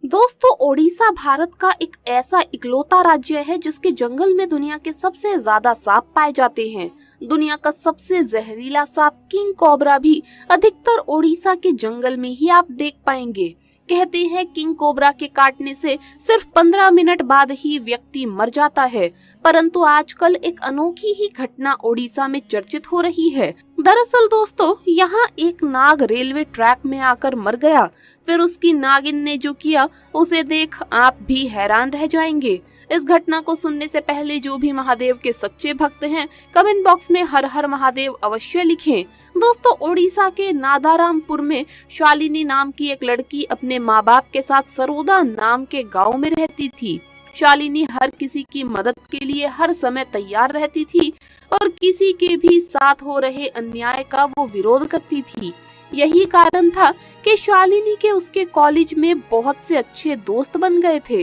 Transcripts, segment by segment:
दोस्तों, ओडिशा भारत का एक ऐसा इकलौता राज्य है जिसके जंगल में दुनिया के सबसे ज्यादा सांप पाए जाते हैं। दुनिया का सबसे जहरीला सांप किंग कोबरा भी अधिकतर ओडिशा के जंगल में ही आप देख पाएंगे। कहते हैं किंग कोबरा के काटने से सिर्फ 15 मिनट बाद ही व्यक्ति मर जाता है, परंतु आजकल एक अनोखी ही घटना ओडिशा में चर्चित हो रही है। दरअसल दोस्तों, यहाँ एक नाग रेलवे ट्रैक में आकर मर गया। फिर उसकी नागिन ने जो किया उसे देख आप भी हैरान रह जाएंगे। इस घटना को सुनने से पहले जो भी महादेव के सच्चे भक्त हैं, कमेंट बॉक्स में हर हर महादेव अवश्य लिखें। दोस्तों, ओडिशा के नादारामपुर में शालिनी नाम की एक लड़की अपने माँ बाप के साथ सरोदा नाम के गांव में रहती थी। शालिनी हर किसी की मदद के लिए हर समय तैयार रहती थी और किसी के भी साथ हो रहे अन्याय का वो विरोध करती थी। यही कारण था कि शालिनी के उसके कॉलेज में बहुत से अच्छे दोस्त बन गए थे।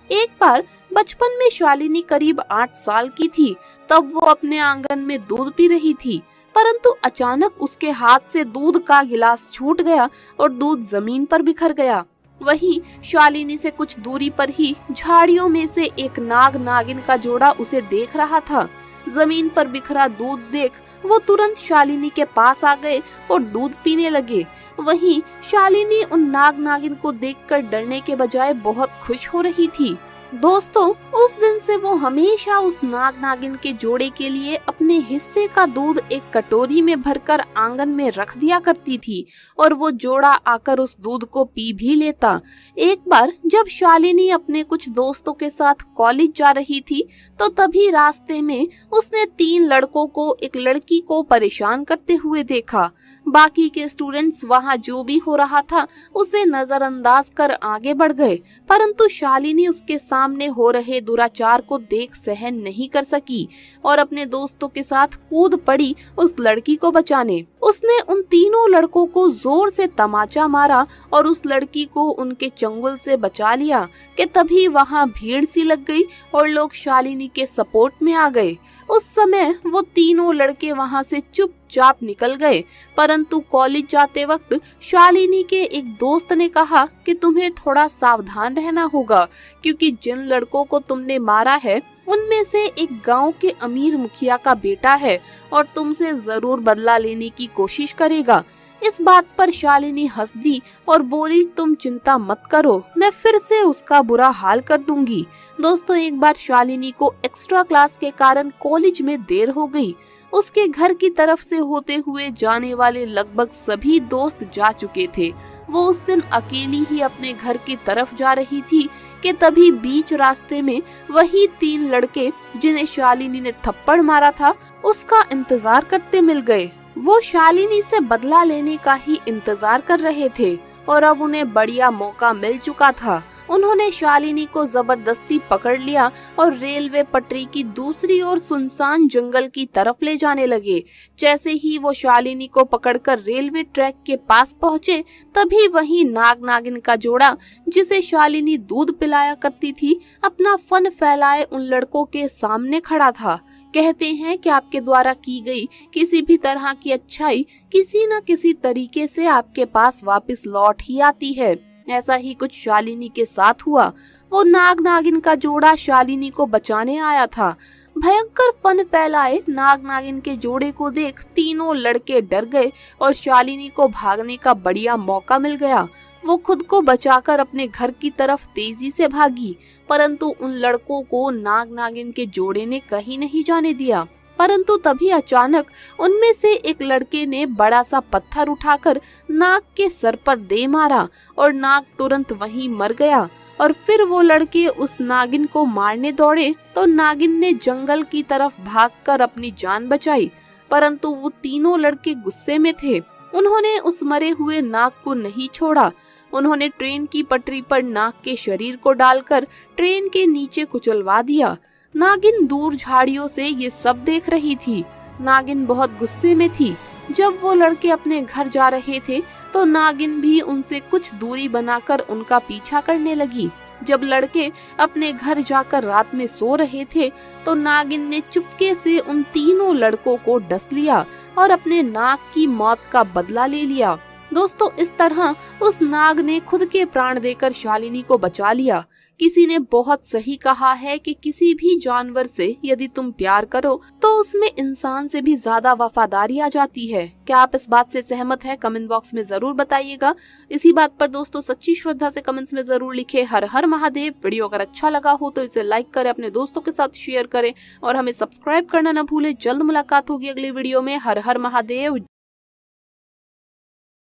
एक बार बचपन में शालिनी करीब 8 साल की थी। तब वो अपने आंगन में दूध पी रही थी, परंतु अचानक उसके हाथ से दूध का गिलास छूट गया और दूध जमीन पर बिखर गया। वहीं शालिनी से कुछ दूरी पर ही झाड़ियों में से एक नाग नागिन का जोड़ा उसे देख रहा था। जमीन पर बिखरा दूध देख वो तुरंत शालिनी के पास आ गए और दूध पीने लगे। वहीं शालिनी उन नाग नागिन को देखकर डरने के बजाय बहुत खुश हो रही थी। दोस्तों, उस दिन से वो हमेशा उस नाग नागिन के जोड़े के लिए अपने हिस्से का दूध एक कटोरी में भरकर आंगन में रख दिया करती थी और वो जोड़ा आकर उस दूध को पी भी लेता। एक बार जब शालिनी अपने कुछ दोस्तों के साथ कॉलेज जा रही थी तो तभी रास्ते में उसने 3 लड़कों को एक लड़की को परेशान करते हुए देखा। बाकी के स्टूडेंट्स वहां जो भी हो रहा था उसे नजरअंदाज कर आगे बढ़ गए, परंतु शालिनी उसके सामने हो रहे दुराचार को देख सहन नहीं कर सकी और अपने दोस्तों के साथ कूद पड़ी उस लड़की को बचाने। उसने उन तीनों लड़कों को जोर से तमाचा मारा और उस लड़की को उनके चंगुल से बचा लिया कि तभी वहां भीड़ सी लग गई और लोग शालिनी के सपोर्ट में आ गए। उस समय वो तीनों लड़के वहां से चुपचाप निकल गए, परंतु कॉलेज जाते वक्त शालिनी के एक दोस्त ने कहा कि तुम्हें थोड़ा सावधान रहना होगा, क्योंकि जिन लड़कों को तुमने मारा है उनमें से एक गांव के अमीर मुखिया का बेटा है और तुमसे जरूर बदला लेने की कोशिश करेगा। इस बात पर शालिनी हंस दी और बोली, तुम चिंता मत करो, मैं फिर से उसका बुरा हाल कर दूंगी। दोस्तों, एक बार शालिनी को एक्स्ट्रा क्लास के कारण कॉलेज में देर हो गई। उसके घर की तरफ से होते हुए जाने वाले लगभग सभी दोस्त जा चुके थे। वो उस दिन अकेली ही अपने घर की तरफ जा रही थी कि तभी बीच रास्ते में वही 3 लड़के जिन्हें शालिनी ने थप्पड़ मारा था उसका इंतजार करते मिल गए। वो शालिनी से बदला लेने का ही इंतजार कर रहे थे और अब उन्हें बढ़िया मौका मिल चुका था। उन्होंने शालिनी को जबरदस्ती पकड़ लिया और रेलवे पटरी की दूसरी ओर सुनसान जंगल की तरफ ले जाने लगे। जैसे ही वो शालिनी को पकड़कर रेलवे ट्रैक के पास पहुँचे, तभी वही नाग नागिन का जोड़ा जिसे शालिनी दूध पिलाया करती थी अपना फन फैलाए उन लड़कों के सामने खड़ा था। कहते हैं कि आपके द्वारा की गई किसी भी तरह की अच्छाई किसी न किसी तरीके से आपके पास वापस लौट ही आती है। ऐसा ही कुछ शालिनी के साथ हुआ। वो नाग नागिन का जोड़ा शालिनी को बचाने आया था। भयंकर फन फैलाए नाग नागिन के जोड़े को देख तीनों लड़के डर गए और शालिनी को भागने का बढ़िया मौका मिल गया। वो खुद को बचाकर अपने घर की तरफ तेजी से भागी, परंतु उन लड़कों को नाग नागिन के जोड़े ने कहीं नहीं जाने दिया। परंतु तभी अचानक उनमें से एक लड़के ने बड़ा सा पत्थर उठाकर नाग के सर पर दे मारा और नाग तुरंत वहीं मर गया। और फिर वो लड़के उस नागिन को मारने दौड़े तो नागिन ने जंगल की तरफ भागकर अपनी जान बचाई, परंतु वो तीनों लड़के गुस्से में थे। उन्होंने उस मरे हुए नाग को नहीं छोड़ा। उन्होंने ट्रेन की पटरी पर नाग के शरीर को डालकर ट्रेन के नीचे कुचलवा दिया। नागिन दूर झाड़ियों से ये सब देख रही थी। नागिन बहुत गुस्से में थी। जब वो लड़के अपने घर जा रहे थे तो नागिन भी उनसे कुछ दूरी बनाकर उनका पीछा करने लगी। जब लड़के अपने घर जाकर रात में सो रहे थे तो नागिन ने चुपके से उन तीनों लड़कों को डस लिया और अपने नाग की मौत का बदला ले लिया। दोस्तों इस तरह उस नाग ने खुद के प्राण देकर शालिनी को बचा लिया। किसी ने बहुत सही कहा है कि किसी भी जानवर से यदि तुम प्यार करो तो उसमें इंसान से भी ज्यादा वफादारी आ जाती है। क्या आप इस बात से सहमत हैं? कमेंट बॉक्स में जरूर बताइएगा। इसी बात पर दोस्तों सच्ची श्रद्धा से कमेंट्स में जरूर लिखे हर हर महादेव। वीडियो अगर अच्छा लगा हो तो इसे लाइक करें, अपने दोस्तों के साथ शेयर करें और हमें सब्सक्राइब करना न भूलें। जल्द मुलाकात होगी अगली वीडियो में। हर हर महादेव।